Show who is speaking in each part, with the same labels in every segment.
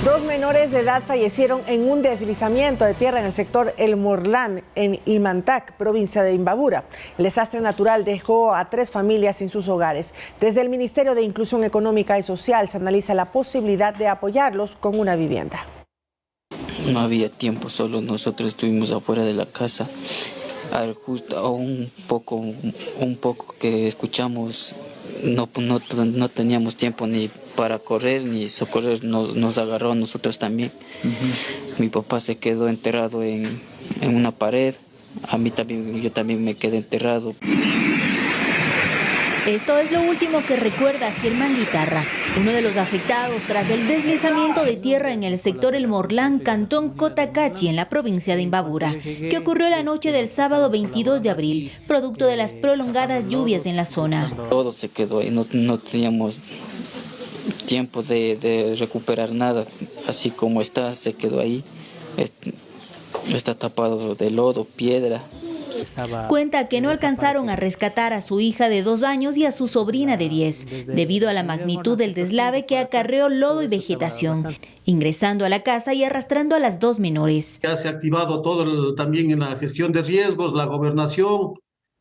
Speaker 1: Dos menores de edad fallecieron en un deslizamiento de tierra en el sector El Morlán, en Imantac, provincia de Imbabura. El desastre natural dejó a 3 familias sin sus hogares. Desde el Ministerio de Inclusión Económica y Social se analiza la posibilidad de apoyarlos con una vivienda.
Speaker 2: No había tiempo, solo nosotros estuvimos afuera de la casa. Justo un poco que escuchamos, no teníamos tiempo ni para correr ni socorrer, nos agarró a nosotros también. Mi papá se quedó enterrado en una pared, yo también me quedé enterrado.
Speaker 3: Esto es lo último que recuerda Germán Guitarra, uno de los afectados tras el deslizamiento de tierra en el sector El Morlán, cantón Cotacachi, en la provincia de Imbabura, que ocurrió la noche del sábado 22 de abril, producto de las prolongadas lluvias en la zona.
Speaker 2: Todo se quedó ahí, no teníamos tiempo de recuperar nada, así como está, se quedó ahí, está tapado de lodo, piedra.
Speaker 3: Cuenta que no alcanzaron a rescatar a su hija de 2 años y a su sobrina de 10, debido a la magnitud del deslave que acarreó lodo y vegetación, ingresando a la casa y arrastrando a las 2 menores.
Speaker 4: Ya se ha activado todo también en la gestión de riesgos, la gobernación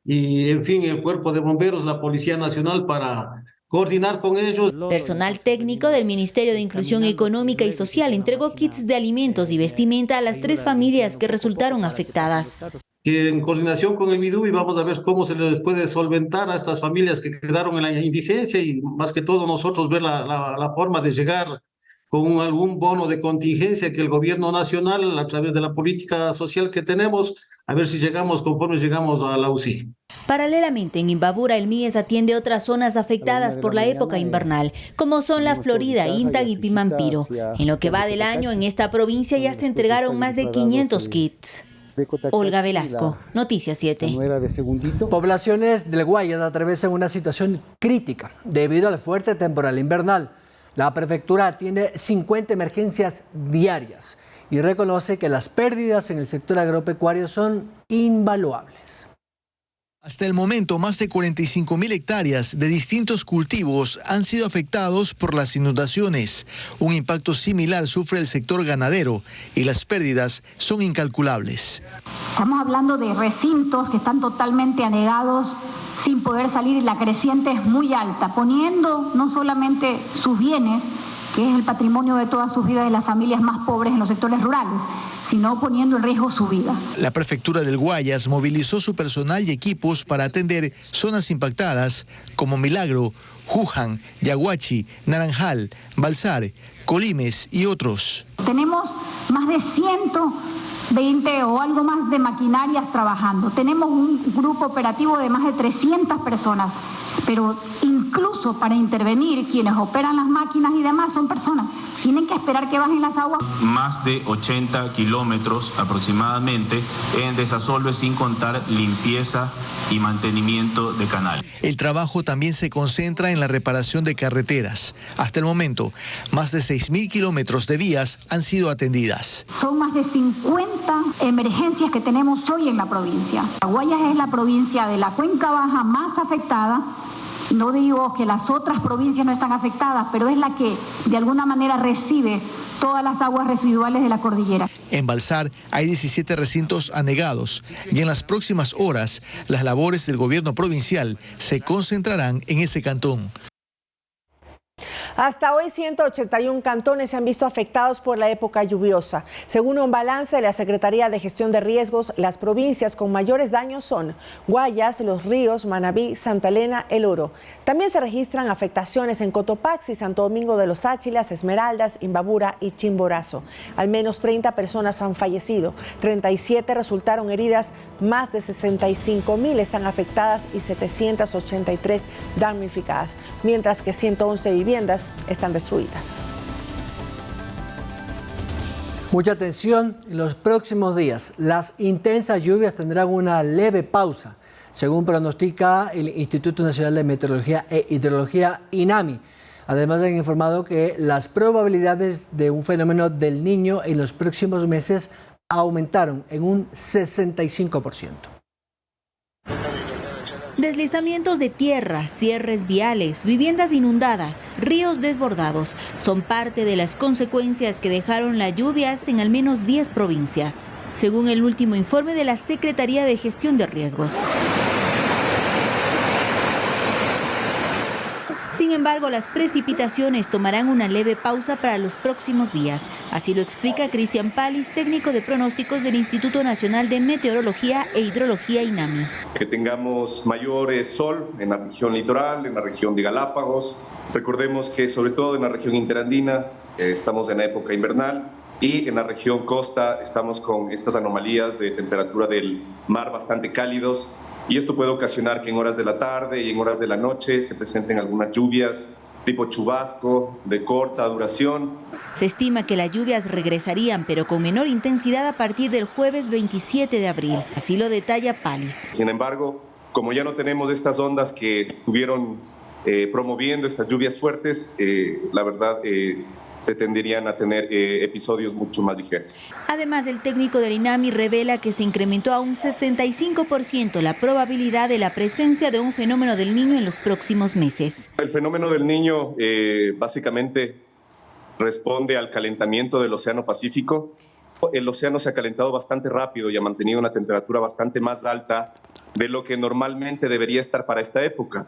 Speaker 4: y, en fin, el cuerpo de bomberos, la Policía Nacional para coordinar con ellos.
Speaker 3: Personal técnico del Ministerio de Inclusión Económica y Social entregó kits de alimentos y vestimenta a las 3 familias que resultaron afectadas.
Speaker 4: En coordinación con el Midubi vamos a ver cómo se les puede solventar a estas familias que quedaron en la indigencia y más que todo nosotros ver la forma de llegar con algún bono de contingencia que el gobierno nacional a través de la política social que tenemos, a ver si llegamos conforme llegamos a la UCI.
Speaker 3: Paralelamente, en Imbabura, el MIES atiende otras zonas afectadas por la época invernal, como son la Florida, Intag y Pimampiro. En lo que va del año, en esta provincia ya se entregaron más de 500 kits. Olga Velasco, Noticias 7.
Speaker 5: Poblaciones del Guayas atraviesan una situación crítica debido al fuerte temporal invernal. La prefectura tiene 50 emergencias diarias y reconoce que las pérdidas en el sector agropecuario son invaluables.
Speaker 6: Hasta el momento, más de 45.000 hectáreas de distintos cultivos han sido afectados por las inundaciones. Un impacto similar sufre el sector ganadero y las pérdidas son incalculables.
Speaker 7: Estamos hablando de recintos que están totalmente anegados, sin poder salir, y la creciente es muy alta, poniendo no solamente sus bienes, que es el patrimonio de todas sus vidas de las familias más pobres en los sectores rurales, sino poniendo en riesgo su vida.
Speaker 6: La prefectura del Guayas movilizó su personal y equipos para atender zonas impactadas como Milagro, Juján, Yaguachi, Naranjal, Balsar, Colimes y otros.
Speaker 7: Tenemos más de 120 o algo más de maquinarias trabajando. Tenemos un grupo operativo de más de 300 personas, pero incluso para intervenir, quienes operan las máquinas y demás son personas. Tienen que esperar que bajen las aguas.
Speaker 8: Más de 80 kilómetros aproximadamente en desasolve, sin contar limpieza y mantenimiento de canales.
Speaker 6: El trabajo también se concentra en la reparación de carreteras. Hasta el momento, más de 6.000 kilómetros de vías han sido atendidas.
Speaker 7: Son más de 50 emergencias que tenemos hoy en la provincia. Guayas es la provincia de la cuenca baja más afectada. No digo que las otras provincias no están afectadas, pero es la que de alguna manera recibe todas las aguas residuales de la cordillera.
Speaker 6: En Balsar hay 17 recintos anegados y en las próximas horas las labores del gobierno provincial se concentrarán en ese cantón.
Speaker 1: Hasta hoy 181 cantones se han visto afectados por la época lluviosa. Según un balance de la Secretaría de Gestión de Riesgos, las provincias con mayores daños son Guayas, Los Ríos, Manabí, Santa Elena, El Oro. También se registran afectaciones en Cotopaxi, Santo Domingo de los Áchilas, Esmeraldas, Imbabura y Chimborazo. Al menos 30 personas han fallecido, 37 resultaron heridas, más de 65.000 están afectadas y 783 damnificadas, mientras que 111 viviendas están destruidas.
Speaker 5: Mucha atención, en los próximos días las intensas lluvias tendrán una leve pausa, según pronostica el Instituto Nacional de Meteorología e Hidrología, INAMI. Además han informado que las probabilidades de un fenómeno del Niño en los próximos meses aumentaron en un 65%.
Speaker 3: Deslizamientos de tierra, cierres viales, viviendas inundadas, ríos desbordados son parte de las consecuencias que dejaron las lluvias en al menos 10 provincias, según el último informe de la Secretaría de Gestión de Riesgos. Sin embargo, las precipitaciones tomarán una leve pausa para los próximos días. Así lo explica Cristian Palis, técnico de pronósticos del Instituto Nacional de Meteorología e Hidrología INAMI.
Speaker 9: Que tengamos mayor sol en la región litoral, en la región de Galápagos. Recordemos que sobre todo en la región interandina estamos en la época invernal y en la región costa estamos con estas anomalías de temperatura del mar bastante cálidos. Y esto puede ocasionar que en horas de la tarde y en horas de la noche se presenten algunas lluvias tipo chubasco, de corta duración.
Speaker 3: Se estima que las lluvias regresarían, pero con menor intensidad a partir del jueves 27 de abril. Así lo detalla Palis.
Speaker 9: Sin embargo, como ya no tenemos estas ondas que estuvieron promoviendo estas lluvias fuertes, la verdad se tenderían a tener episodios mucho más ligeros.
Speaker 3: Además, el técnico del INAMI revela que se incrementó a un 65% la probabilidad de la presencia de un fenómeno del Niño en los próximos meses.
Speaker 9: El fenómeno del Niño básicamente responde al calentamiento del Océano Pacífico. El océano se ha calentado bastante rápido y ha mantenido una temperatura bastante más alta de lo que normalmente debería estar para esta época.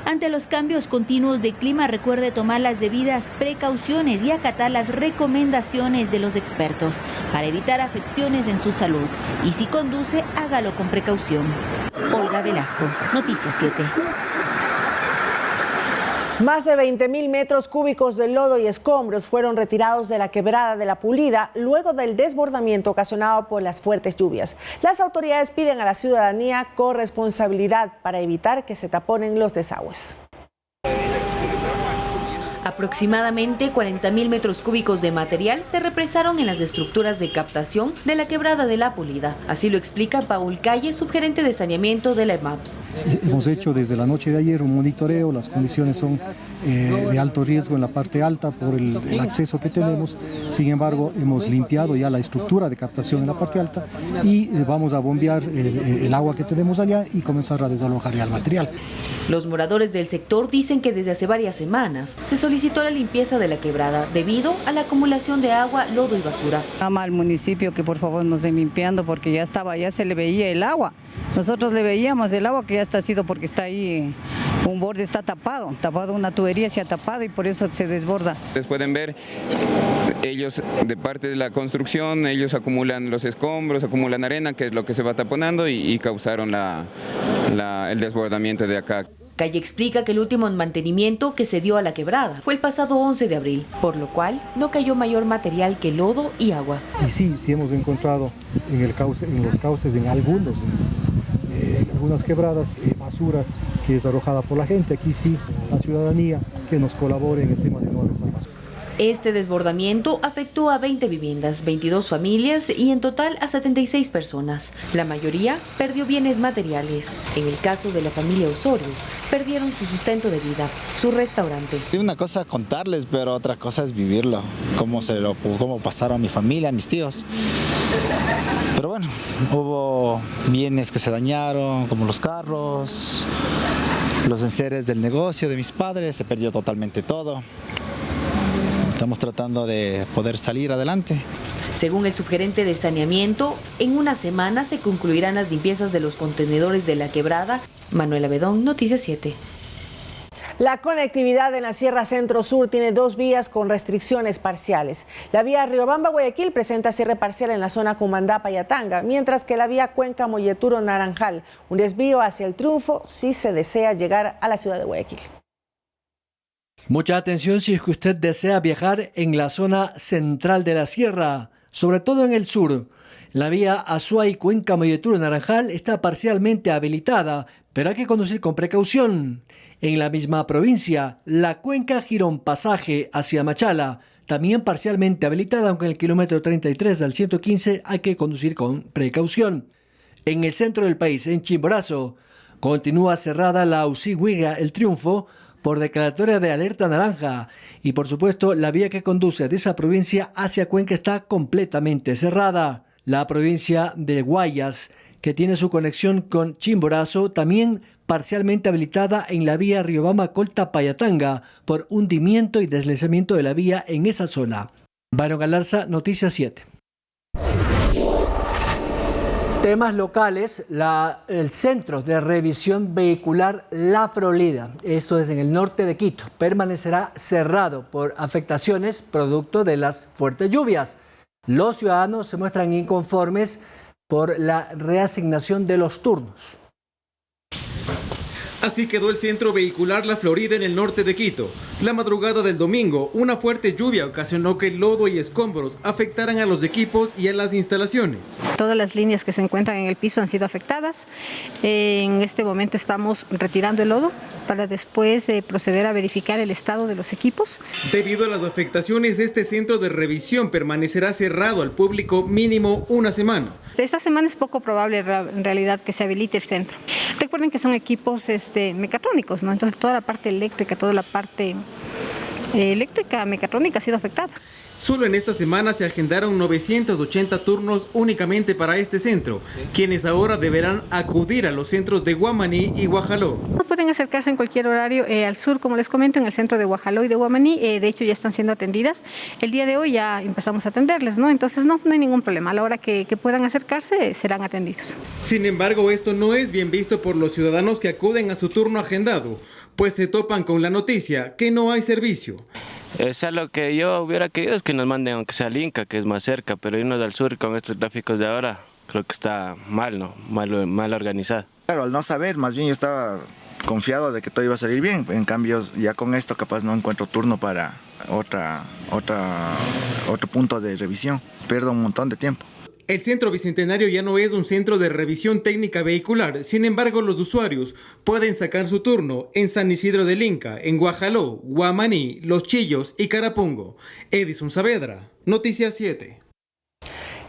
Speaker 3: Ante los cambios continuos de clima, recuerde tomar las debidas precauciones y acatar las recomendaciones de los expertos para evitar afecciones en su salud. Y si conduce, hágalo con precaución. Olga Velasco, Noticias 7.
Speaker 1: Más de 20.000 metros cúbicos de lodo y escombros fueron retirados de la quebrada de La Pulida luego del desbordamiento ocasionado por las fuertes lluvias. Las autoridades piden a la ciudadanía corresponsabilidad para evitar que se taponen los desagües.
Speaker 10: Aproximadamente 40.000 metros cúbicos de material se represaron en las estructuras de captación de la quebrada de La Pulida. Así lo explica Paul Calle, subgerente de saneamiento de la EMAPS.
Speaker 11: Hemos hecho desde la noche de ayer un monitoreo, las condiciones son de alto riesgo en la parte alta por el acceso que tenemos. Sin embargo, hemos limpiado ya la estructura de captación en la parte alta y vamos a bombear el agua que tenemos allá y comenzar a desalojar ya el material.
Speaker 10: Los moradores del sector dicen que desde hace varias semanas se solicitó la limpieza de la quebrada debido a la acumulación de agua, lodo y basura.
Speaker 12: Llama al municipio que por favor nos den limpiando porque ya se le veía el agua. Nosotros le veíamos el agua que ya está sido porque está ahí, un borde está tapado, una tubería se ha tapado y por eso se desborda.
Speaker 13: Ustedes pueden ver, ellos de parte de la construcción, ellos acumulan los escombros, acumulan arena, que es lo que se va taponando y causaron el desbordamiento de acá.
Speaker 10: Calle explica que el último mantenimiento que se dio a la quebrada fue el pasado 11 de abril, por lo cual no cayó mayor material que lodo y agua.
Speaker 11: Y sí hemos encontrado en los cauces, en algunas quebradas, basura que es arrojada por la gente. Aquí sí, la ciudadanía que nos colabore en el tema de no arrojar basura.
Speaker 10: Este desbordamiento afectó a 20 viviendas, 22 familias y en total a 76 personas. La mayoría perdió bienes materiales. En el caso de la familia Osorio, perdieron su sustento de vida, su restaurante.
Speaker 14: Una cosa contarles, pero otra cosa es vivirlo, cómo pasaron a mi familia, a mis tíos. Pero bueno, hubo bienes que se dañaron, como los carros, los enseres del negocio de mis padres, se perdió totalmente todo. Estamos tratando de poder salir adelante.
Speaker 10: Según el subgerente de saneamiento, en una semana se concluirán las limpiezas de los contenedores de la quebrada. Manuela Bedón, Noticias 7.
Speaker 1: La conectividad en la Sierra Centro-Sur tiene 2 vías con restricciones parciales. La vía Riobamba-Guayaquil presenta cierre parcial en la zona Cumandá-Payatanga, mientras que la vía Cuenca-Molleturo-Naranjal, un desvío hacia el Triunfo si se desea llegar a la ciudad de Guayaquil.
Speaker 5: Mucha atención si es que usted desea viajar en la zona central de la sierra, sobre todo en el sur. La vía Azuay, Cuenca, Molleturo, Naranjal está parcialmente habilitada, pero hay que conducir con precaución. En la misma provincia, la Cuenca Girón Pasaje hacia Machala, también parcialmente habilitada, aunque en el kilómetro 33 al 115 hay que conducir con precaución. En el centro del país, en Chimborazo, continúa cerrada la Usigüiga El Triunfo, por declaratoria de alerta naranja y por supuesto la vía que conduce de esa provincia hacia Cuenca está completamente cerrada. La provincia de Guayas, que tiene su conexión con Chimborazo, también parcialmente habilitada en la vía Riobamba-Colta-Payatanga por hundimiento y deslizamiento de la vía en esa zona. Byron Galarza, Noticias 7. Temas locales, el Centro de Revisión Vehicular La Florida, esto es en el norte de Quito, permanecerá cerrado por afectaciones producto de las fuertes lluvias. Los ciudadanos se muestran inconformes por la reasignación de los turnos.
Speaker 15: Así quedó el Centro Vehicular La Florida en el norte de Quito. La madrugada del domingo, una fuerte lluvia ocasionó que lodo y escombros afectaran a los equipos y a las instalaciones.
Speaker 16: Todas las líneas que se encuentran en el piso han sido afectadas. En este momento estamos retirando el lodo para después proceder a verificar el estado de los equipos.
Speaker 15: Debido a las afectaciones, este centro de revisión permanecerá cerrado al público mínimo una semana.
Speaker 16: Esta semana es poco probable en realidad que se habilite el centro. Recuerden que son equipos mecatrónicos, ¿no? Entonces toda la parte eléctrica, mecatrónica ha sido afectada.
Speaker 15: Solo en esta semana se agendaron 980 turnos únicamente para este centro, quienes ahora deberán acudir a los centros de Guamaní y Guajaló.
Speaker 16: Pueden acercarse en cualquier horario al sur, como les comento, en el centro de Guajaló y de Guamaní. De hecho, ya están siendo atendidas. El día de hoy ya empezamos a atenderles, ¿no? Entonces no hay ningún problema. A la hora que puedan acercarse, serán atendidos.
Speaker 15: Sin embargo, esto no es bien visto por los ciudadanos que acuden a su turno agendado, pues se topan con la noticia que no hay servicio.
Speaker 17: O sea, lo que yo hubiera querido es que nos manden, aunque sea al Inca, que es más cerca, pero irnos al sur con estos tráficos de ahora, creo que está mal, ¿no? Mal organizado.
Speaker 18: Claro, al no saber, más bien yo estaba confiado de que todo iba a salir bien. En cambio, ya con esto capaz no encuentro turno para otro punto de revisión. Pierdo un montón de tiempo.
Speaker 15: El Centro Bicentenario ya no es un centro de revisión técnica vehicular. Sin embargo, los usuarios pueden sacar su turno en San Isidro del Inca, en Guajaló, Guamaní, Los Chillos y Carapungo. Edison Saavedra, Noticias 7.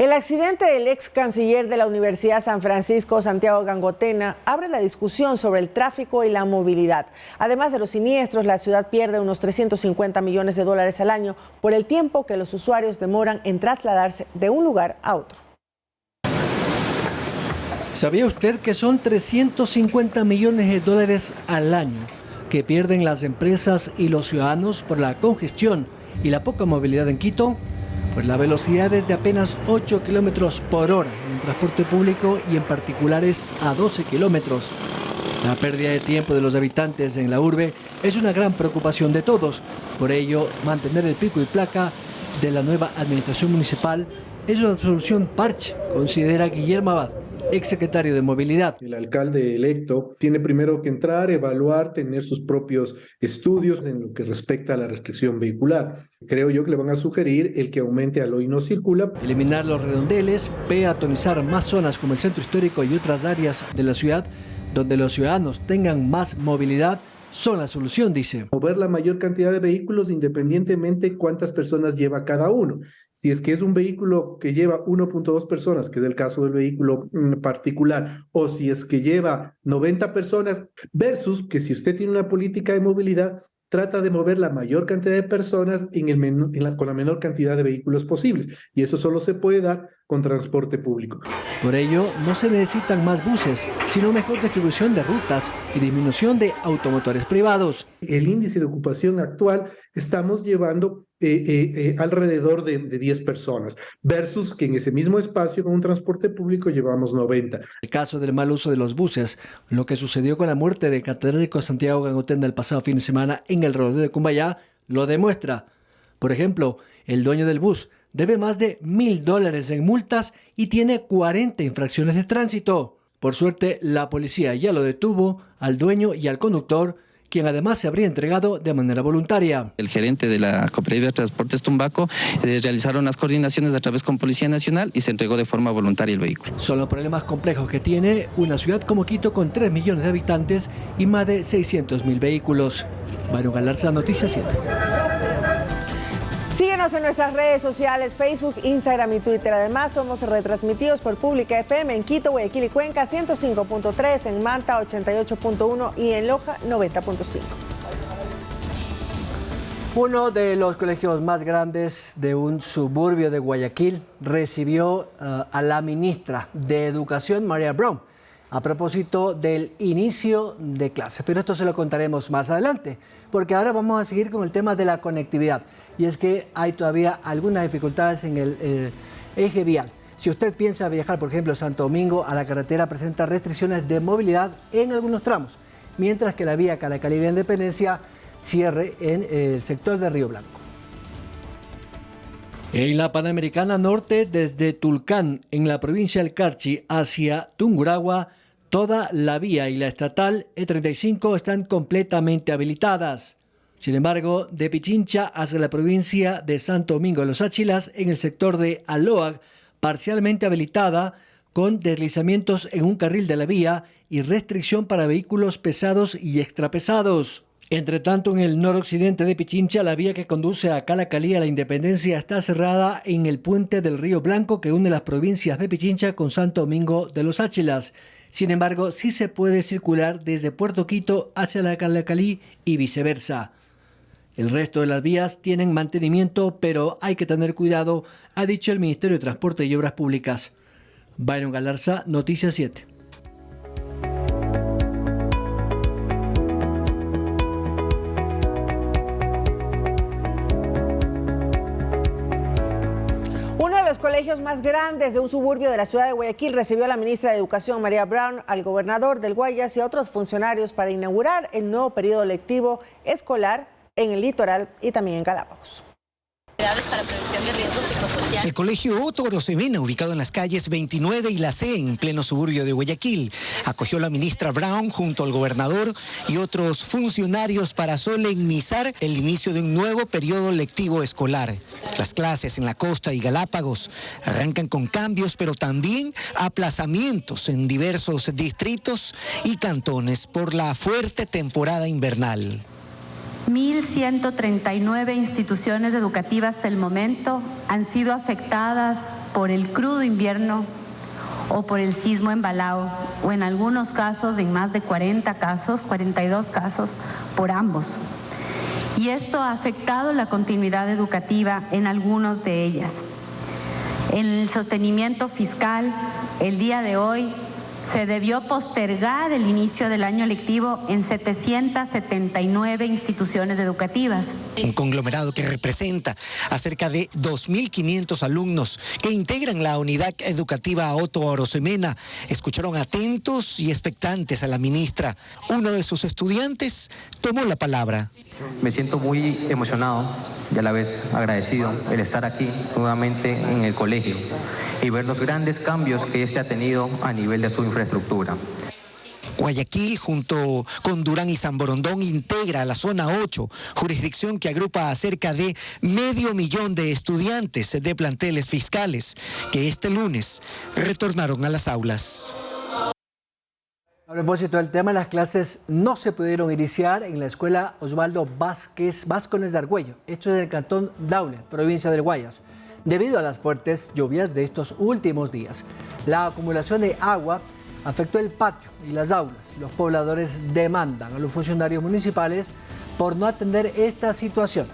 Speaker 1: El accidente del ex canciller de la Universidad San Francisco, Santiago Gangotena, abre la discusión sobre el tráfico y la movilidad. Además de los siniestros, la ciudad pierde unos 350 millones de dólares al año por el tiempo que los usuarios demoran en trasladarse de un lugar a otro.
Speaker 5: ¿Sabía usted que son 350 millones de dólares al año que pierden las empresas y los ciudadanos por la congestión y la poca movilidad en Quito? Pues la velocidad es de apenas 8 kilómetros por hora en el transporte público y en particulares a 12 kilómetros. La pérdida de tiempo de los habitantes en la urbe es una gran preocupación de todos. Por ello, mantener el pico y placa de la nueva administración municipal es una solución parche, considera Guillermo Abad, exsecretario de Movilidad.
Speaker 19: El alcalde electo tiene primero que entrar, evaluar, tener sus propios estudios en lo que respecta a la restricción vehicular. Creo yo que le van a sugerir el que aumente al hoy no circula.
Speaker 5: Eliminar los redondeles, peatonizar más zonas como el centro histórico y otras áreas de la ciudad donde los ciudadanos tengan más movilidad son la solución, dice.
Speaker 19: Mover la mayor cantidad de vehículos independientemente cuántas personas lleva cada uno. Si es que es un vehículo que lleva 1.2 personas, que es el caso del vehículo particular, o si es que lleva 90 personas, versus que si usted tiene una política de movilidad, trata de mover la mayor cantidad de personas con la menor cantidad de vehículos posibles. Y eso solo se puede dar con transporte público.
Speaker 5: Por ello, no se necesitan más buses, sino mejor distribución de rutas y disminución de automotores privados.
Speaker 19: El índice de ocupación actual estamos llevando alrededor de 10 personas, versus que en ese mismo espacio con un transporte público llevamos 90.
Speaker 5: El caso del mal uso de los buses, lo que sucedió con la muerte del catedrático Santiago Gangotena el pasado fin de semana en el rodeo de Cumbayá, lo demuestra. Por ejemplo, el dueño del bus debe más de $1.000 en multas y tiene 40 infracciones de tránsito. Por suerte, la policía ya lo detuvo al dueño y al conductor, quien además se habría entregado de manera voluntaria.
Speaker 20: El gerente de la Cooperativa de Transportes Tumbaco realizaron las coordinaciones a través con Policía Nacional y se entregó de forma voluntaria el vehículo.
Speaker 5: Son los problemas complejos que tiene una ciudad como Quito con 3 millones de habitantes y más de 600.000 vehículos. Byron Galarza, Noticias 7.
Speaker 1: Síguenos en nuestras redes sociales, Facebook, Instagram y Twitter. Además, somos retransmitidos por Pública FM en Quito, Guayaquil y Cuenca 105.3, en Manta 88.1 y en Loja 90.5.
Speaker 5: Uno de los colegios más grandes de un suburbio de Guayaquil recibió a la ministra de Educación, María Brown. a propósito del inicio de clases. Pero esto se lo contaremos más adelante, porque ahora vamos a seguir con el tema de la conectividad. Y es que hay todavía algunas dificultades en el eje vial. Si usted piensa viajar, por ejemplo, a Santo Domingo, a la carretera presenta restricciones de movilidad en algunos tramos, mientras que la vía Calacalí de la Independencia cierre en el sector de Río Blanco. En la Panamericana Norte, desde Tulcán, en la provincia del Carchi, hacia Tungurahua, toda la vía y la estatal E35 están completamente habilitadas. Sin embargo, de Pichincha hacia la provincia de Santo Domingo de los Áchilas, en el sector de Aloag, parcialmente habilitada, con deslizamientos en un carril de la vía y restricción para vehículos pesados y extrapesados. Entre tanto, en el noroccidente de Pichincha, la vía que conduce a Calacalí a la Independencia está cerrada en el puente del Río Blanco que une las provincias de Pichincha con Santo Domingo de los Áchilas. Sin embargo, sí se puede circular desde Puerto Quito hacia la Calacalí y viceversa. El resto de las vías tienen mantenimiento, pero hay que tener cuidado, ha dicho el Ministerio de Transporte y Obras Públicas. Byron Galarza, Noticias 7.
Speaker 1: Uno de los colegios más grandes de un suburbio de la ciudad de Guayaquil recibió a la ministra de Educación, María Brown, al gobernador del Guayas y a otros funcionarios para inaugurar el nuevo periodo lectivo escolar en el litoral y también en Galápagos.
Speaker 21: Para prevención de riesgos psicosociales.
Speaker 22: El colegio Otto Arosemena, ubicado en las calles 29 y la C, en pleno suburbio de Guayaquil, acogió a la ministra Brown junto al gobernador y otros funcionarios para solemnizar el inicio de un nuevo periodo lectivo escolar. Las clases en la costa y Galápagos arrancan con cambios, pero también aplazamientos en diversos distritos y cantones por la fuerte temporada invernal.
Speaker 21: 1.139 instituciones educativas hasta el momento han sido afectadas por el crudo invierno o por el sismo en Balao, o en algunos casos, en más de 42 casos, por ambos. Y esto ha afectado la continuidad educativa en algunos de ellas. En el sostenimiento fiscal, el día de hoy, se debió postergar el inicio del año lectivo en 779 instituciones educativas.
Speaker 22: Un conglomerado que representa a cerca de 2.500 alumnos que integran la unidad educativa Otto Arosemena escucharon atentos y expectantes a la ministra. Uno de sus estudiantes tomó la palabra.
Speaker 23: Me siento muy emocionado y a la vez agradecido el estar aquí nuevamente en el colegio y ver los grandes cambios que este ha tenido a nivel de su infraestructura.
Speaker 22: Guayaquil, junto con Durán y San Borondón, integra la Zona 8, jurisdicción que agrupa a cerca de 500.000 de estudiantes de planteles fiscales que este lunes retornaron a las aulas.
Speaker 5: A propósito del tema, las clases no se pudieron iniciar en la escuela Osvaldo Vázquez de Argüello, esto es del cantón Daule, provincia del Guayas, debido a las fuertes lluvias de estos últimos días. La acumulación de agua afectó el patio y las aulas. Los pobladores demandan a los funcionarios municipales por no atender esta situación.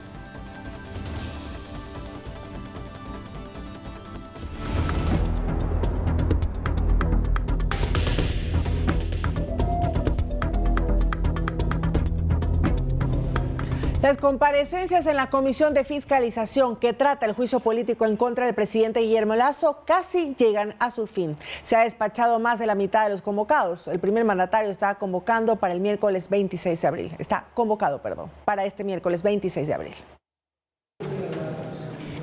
Speaker 1: Las comparecencias en la Comisión de Fiscalización que trata el juicio político en contra del presidente Guillermo Lasso casi llegan a su fin. Se ha despachado más de la mitad de los convocados. El primer mandatario está convocando para el miércoles 26 de abril. Para este miércoles 26 de abril.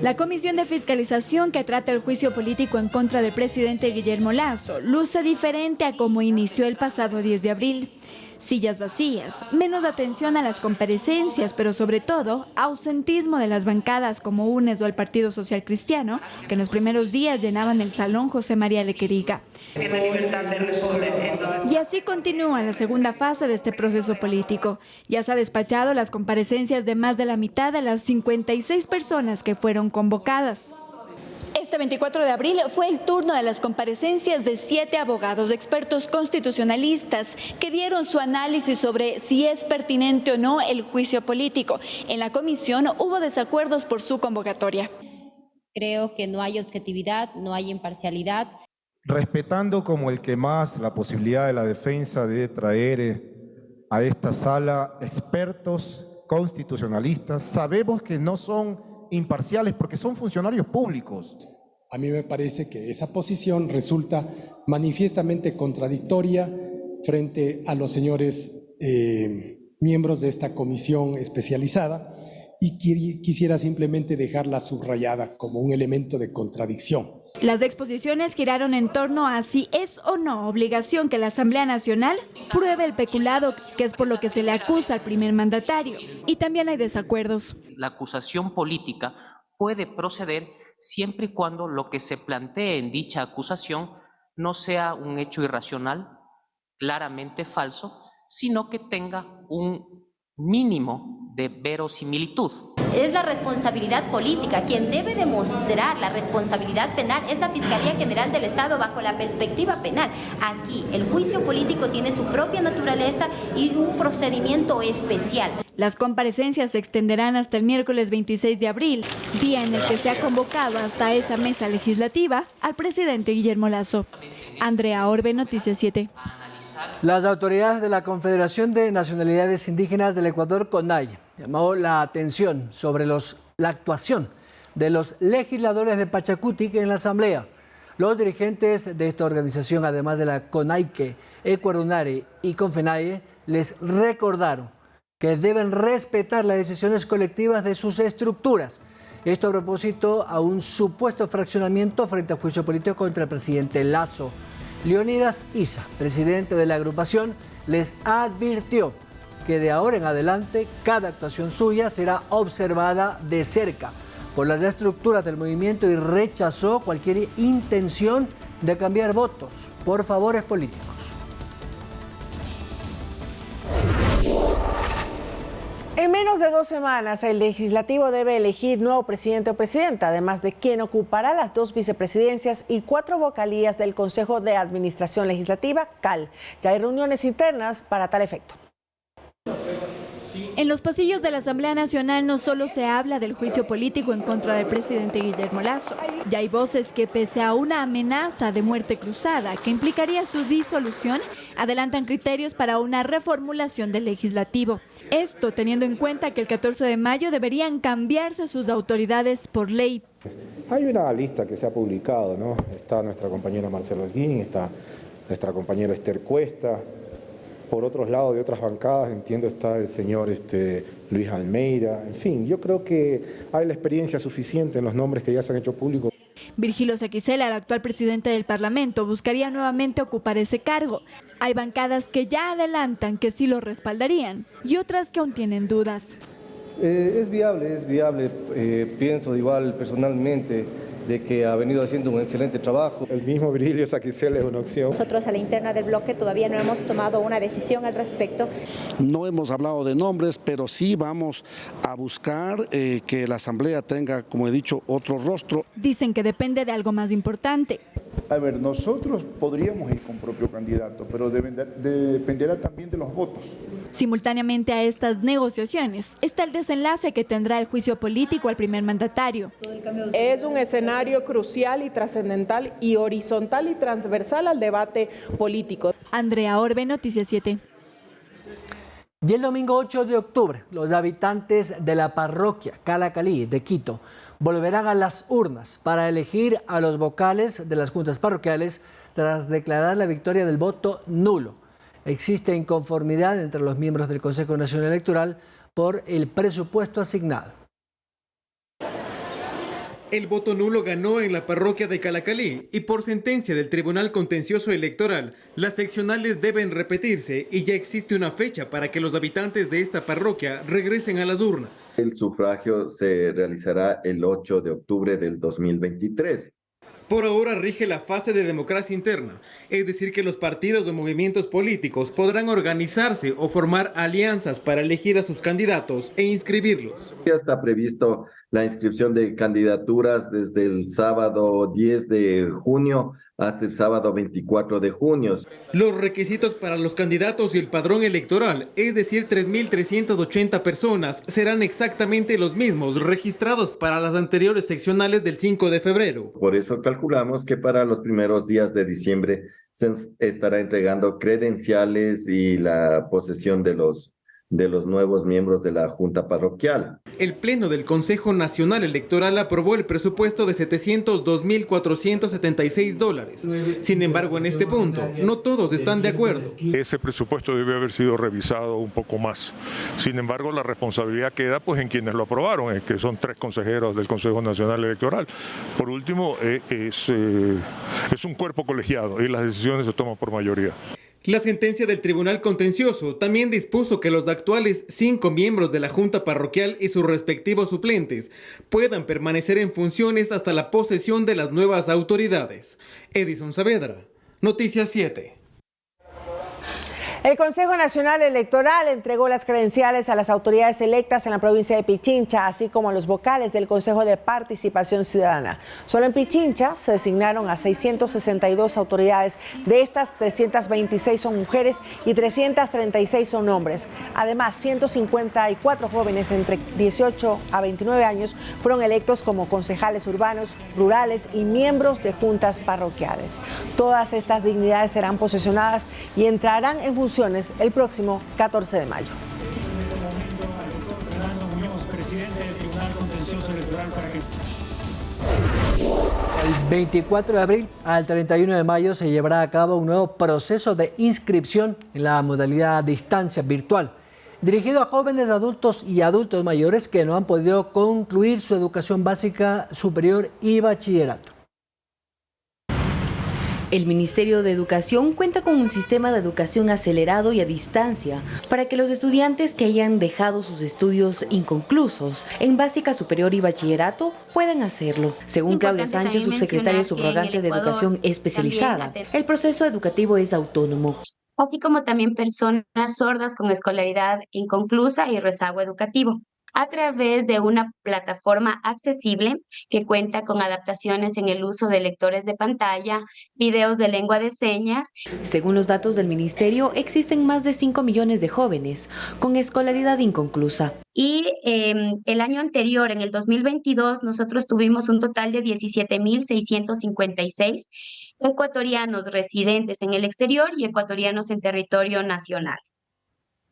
Speaker 24: La Comisión de Fiscalización que trata el juicio político en contra del presidente Guillermo Lasso luce diferente a como inició el pasado 10 de abril. Sillas vacías, menos atención a las comparecencias, pero sobre todo ausentismo de las bancadas como UNES o el Partido Social Cristiano, que en los primeros días llenaban el Salón José María Lequerica. Y así continúa la segunda fase de este proceso político. Ya se ha despachado las comparecencias de más de la mitad de las 56 personas que fueron convocadas. Este 24 de abril fue el turno de las comparecencias de 7 abogados expertos constitucionalistas que dieron su análisis sobre si es pertinente o no el juicio político. En la comisión hubo desacuerdos por su convocatoria.
Speaker 25: Creo que no hay objetividad, no hay imparcialidad.
Speaker 2: respetando como el que más la posibilidad de la defensa de traer a esta sala expertos constitucionalistas. Sabemos que no son imparciales porque son funcionarios públicos.
Speaker 4: A mí me parece que esa posición resulta manifiestamente contradictoria frente a los señores miembros de esta comisión especializada y quisiera simplemente dejarla subrayada como un elemento de contradicción.
Speaker 24: Las exposiciones giraron en torno a si es o no obligación que la Asamblea Nacional pruebe el peculado, que es por lo que se le acusa al primer mandatario. Y también hay desacuerdos.
Speaker 7: La acusación política puede proceder siempre y cuando lo que se plantee en dicha acusación no sea un hecho irracional, claramente falso, sino que tenga un mínimo de verosimilitud.
Speaker 8: Es la responsabilidad política. Quien debe demostrar la responsabilidad penal es la Fiscalía General del Estado bajo la perspectiva penal. Aquí el juicio político tiene su propia naturaleza y un procedimiento especial.
Speaker 24: Las comparecencias se extenderán hasta el miércoles 26 de abril, día en el que se ha convocado hasta esa mesa legislativa al presidente Guillermo Lasso. Andrea Orbe, Noticias 7.
Speaker 5: Las autoridades de la Confederación de Nacionalidades Indígenas del Ecuador, CONAIE, llamó la atención sobre la actuación de los legisladores de Pachacutic en la Asamblea. Los dirigentes de esta organización, además de la CONAIE, Ecuarunare y CONFENAIE, les recordaron que deben respetar las decisiones colectivas de sus estructuras. Esto a propósito a un supuesto fraccionamiento frente al juicio político contra el presidente Lasso. Leonidas Isa, presidente de la agrupación, les advirtió que de ahora en adelante cada actuación suya será observada de cerca por las estructuras del movimiento y rechazó cualquier intención de cambiar votos por favores políticos.
Speaker 1: En menos de 2 semanas, el legislativo debe elegir nuevo presidente o presidenta, además de quien ocupará las 2 vicepresidencias y 4 vocalías del Consejo de Administración Legislativa, CAL. Ya hay reuniones internas para tal efecto.
Speaker 24: En los pasillos de la Asamblea Nacional no solo se habla del juicio político en contra del presidente Guillermo Lasso. Ya hay voces que, pese a una amenaza de muerte cruzada que implicaría su disolución, adelantan criterios para una reformulación del legislativo. Esto teniendo en cuenta que el 14 de mayo deberían cambiarse sus autoridades por ley.
Speaker 25: Hay una lista que se ha publicado, ¿no? Está nuestra compañera Marcela Holguín, está nuestra compañera Esther Cuesta. Por otros lados, de otras bancadas, entiendo, está el señor Luis Almeida. En fin, yo creo que hay la experiencia suficiente en los nombres que ya se han hecho públicos.
Speaker 24: Virgilio Sequicela, el actual presidente del Parlamento, buscaría nuevamente ocupar ese cargo. Hay bancadas que ya adelantan que sí lo respaldarían y otras que aún tienen dudas.
Speaker 26: Es viable. Pienso igual personalmente de que ha venido haciendo un excelente trabajo.
Speaker 25: El mismo Virgilio Sequicela es una opción.
Speaker 27: Nosotros a la interna del bloque todavía no hemos tomado una decisión al respecto.
Speaker 28: No hemos hablado de nombres, pero sí vamos a buscar que la Asamblea tenga, como he dicho, otro rostro.
Speaker 24: Dicen que depende de algo más importante.
Speaker 29: A ver, nosotros podríamos ir con propio candidato, pero dependerá también de los votos.
Speaker 24: Simultáneamente a estas negociaciones está el desenlace que tendrá el juicio político al primer mandatario.
Speaker 30: Es un escenario crucial y trascendental y horizontal y transversal al debate político.
Speaker 24: Andrea Orbe, Noticias 7.
Speaker 5: Y el domingo 8 de octubre, los habitantes de la parroquia Calacalí de Quito volverán a las urnas para elegir a los vocales de las juntas parroquiales tras declarar la victoria del voto nulo. Existe inconformidad entre los miembros del Consejo Nacional Electoral por el presupuesto asignado.
Speaker 15: El voto nulo ganó en la parroquia de Calacalí y por sentencia del Tribunal Contencioso Electoral, las seccionales deben repetirse y ya existe una fecha para que los habitantes de esta parroquia regresen a las urnas.
Speaker 31: El sufragio se realizará el 8 de octubre del 2023.
Speaker 15: Por ahora rige la fase de democracia interna, es decir que los partidos o movimientos políticos podrán organizarse o formar alianzas para elegir a sus candidatos e inscribirlos.
Speaker 31: Ya está previsto la inscripción de candidaturas desde el sábado 10 de junio hasta el sábado 24 de junio.
Speaker 15: Los requisitos para los candidatos y el padrón electoral, es decir 3.380 personas, serán exactamente los mismos registrados para las anteriores seccionales del 5 de febrero.
Speaker 31: Por eso calculamos que para los primeros días de diciembre se estará entregando credenciales y la posesión de los nuevos miembros de la Junta Parroquial.
Speaker 15: El Pleno del Consejo Nacional Electoral aprobó el presupuesto de $702.476. Sin embargo, en este punto, no todos están de acuerdo.
Speaker 3: Ese presupuesto debe haber sido revisado un poco más. Sin embargo, la responsabilidad queda pues en quienes lo aprobaron, que son 3 consejeros del Consejo Nacional Electoral. Por último, es un cuerpo colegiado y las decisiones se toman por mayoría.
Speaker 15: La sentencia del Tribunal Contencioso también dispuso que los actuales 5 miembros de la Junta Parroquial y sus respectivos suplentes puedan permanecer en funciones hasta la posesión de las nuevas autoridades. Edison Saavedra, Noticias 7.
Speaker 1: El Consejo Nacional Electoral entregó las credenciales a las autoridades electas en la provincia de Pichincha, así como a los vocales del Consejo de Participación Ciudadana. Solo en Pichincha se designaron a 662 autoridades. De estas, 326 son mujeres y 336 son hombres. Además, 154 jóvenes entre 18 a 29 años fueron electos como concejales urbanos, rurales y miembros de juntas parroquiales. Todas estas dignidades serán posesionadas y entrarán en función el próximo 14 de mayo.
Speaker 5: El 24 de abril al 31 de mayo se llevará a cabo un nuevo proceso de inscripción en la modalidad a distancia virtual, dirigido a jóvenes adultos y adultos mayores que no han podido concluir su educación básica, superior y bachillerato.
Speaker 6: El Ministerio de Educación cuenta con un sistema de educación acelerado y a distancia para que los estudiantes que hayan dejado sus estudios inconclusos en básica, superior y bachillerato puedan hacerlo. Según Claudia Sánchez, subsecretaria subrogante de Educación Especializada, el proceso educativo es autónomo.
Speaker 9: Así como también personas sordas con escolaridad inconclusa y rezago educativo, a través de una plataforma accesible que cuenta con adaptaciones en el uso de lectores de pantalla, videos de lengua de señas.
Speaker 6: Según los datos del Ministerio, existen más de 5 millones de jóvenes con escolaridad inconclusa.
Speaker 9: Y el año anterior, en el 2022, nosotros tuvimos un total de 17.656 ecuatorianos residentes en el exterior y ecuatorianos en territorio nacional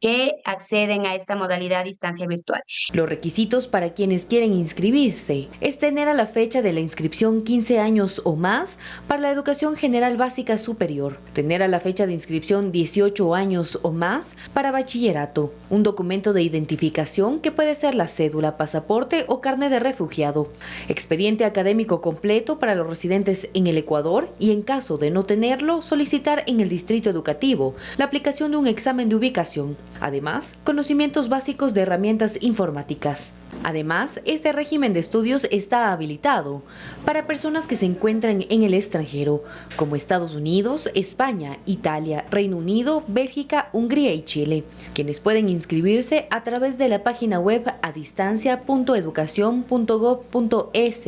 Speaker 9: que acceden a esta modalidad a distancia virtual.
Speaker 6: Los requisitos para quienes quieren inscribirse es tener a la fecha de la inscripción 15 años o más para la educación general básica superior, tener a la fecha de inscripción 18 años o más para bachillerato, un documento de identificación que puede ser la cédula, pasaporte o carnet de refugiado, expediente académico completo para los residentes en el Ecuador y en caso de no tenerlo, solicitar en el distrito educativo la aplicación de un examen de ubicación. Además, conocimientos básicos de herramientas informáticas. Además, este régimen de estudios está habilitado para personas que se encuentran en el extranjero, como Estados Unidos, España, Italia, Reino Unido, Bélgica, Hungría y Chile, quienes pueden inscribirse a través de la página web adistancia.educacion.gov.es.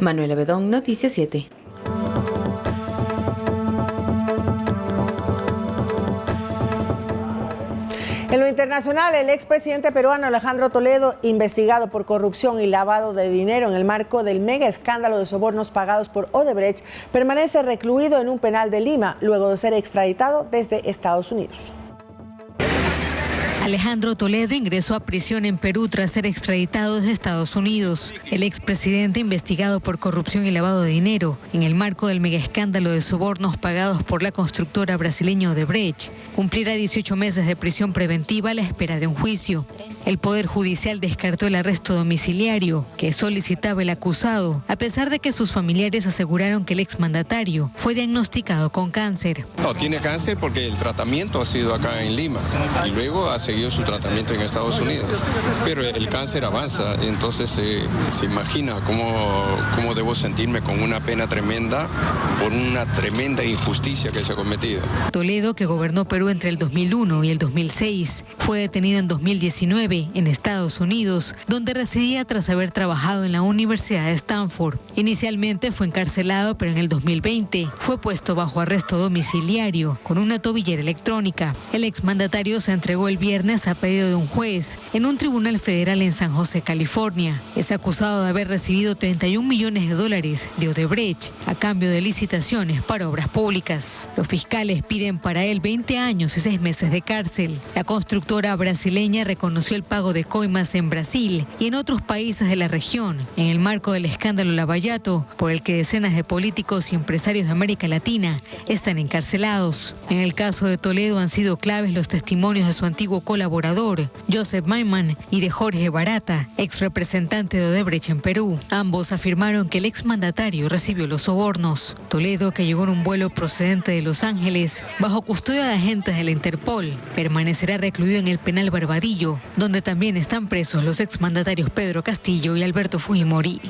Speaker 6: Manuela Bedón, Noticias 7.
Speaker 1: En lo internacional, el expresidente peruano Alejandro Toledo, investigado por corrupción y lavado de dinero en el marco del mega escándalo de sobornos pagados por Odebrecht, permanece recluido en un penal de Lima, luego de ser extraditado desde Estados Unidos.
Speaker 10: Alejandro Toledo ingresó a prisión en Perú tras ser extraditado desde Estados Unidos. El expresidente, investigado por corrupción y lavado de dinero en el marco del megaescándalo de sobornos pagados por la constructora brasileña Odebrecht, cumplirá 18 meses de prisión preventiva a la espera de un juicio. El Poder Judicial descartó el arresto domiciliario que solicitaba el acusado, a pesar de que sus familiares aseguraron que el exmandatario fue diagnosticado con cáncer.
Speaker 11: No, tiene cáncer porque el tratamiento ha sido acá en Lima y luego ha seguido su tratamiento en Estados Unidos. Pero el cáncer avanza, entonces se imagina cómo debo sentirme con una pena tremenda por una tremenda injusticia que se ha cometido.
Speaker 10: Toledo, que gobernó Perú entre el 2001 y el 2006, fue detenido en 2019 en Estados Unidos, donde residía tras haber trabajado en la Universidad de Stanford. Inicialmente fue encarcelado, pero en el 2020 fue puesto bajo arresto domiciliario con una tobillera electrónica. El exmandatario se entregó el viernes viernes a pedido de un juez en un tribunal federal en San José, California. Es acusado de haber recibido $31 millones de Odebrecht a cambio de licitaciones para obras públicas. Los fiscales piden para él 20 años y 6 meses de cárcel. La constructora brasileña reconoció el pago de coimas en Brasil y en otros países de la región en el marco del escándalo Lavallato, por el que decenas de políticos y empresarios de América Latina están encarcelados. En el caso de Toledo han sido claves los testimonios de su antiguo colaborador, Joseph Maiman, y de Jorge Barata, ex representante de Odebrecht en Perú. Ambos afirmaron que el exmandatario recibió los sobornos. Toledo, que llegó en un vuelo procedente de Los Ángeles, bajo custodia de agentes de la Interpol, permanecerá recluido en el penal Barbadillo, donde también están presos los exmandatarios Pedro Castillo y Alberto Fujimori.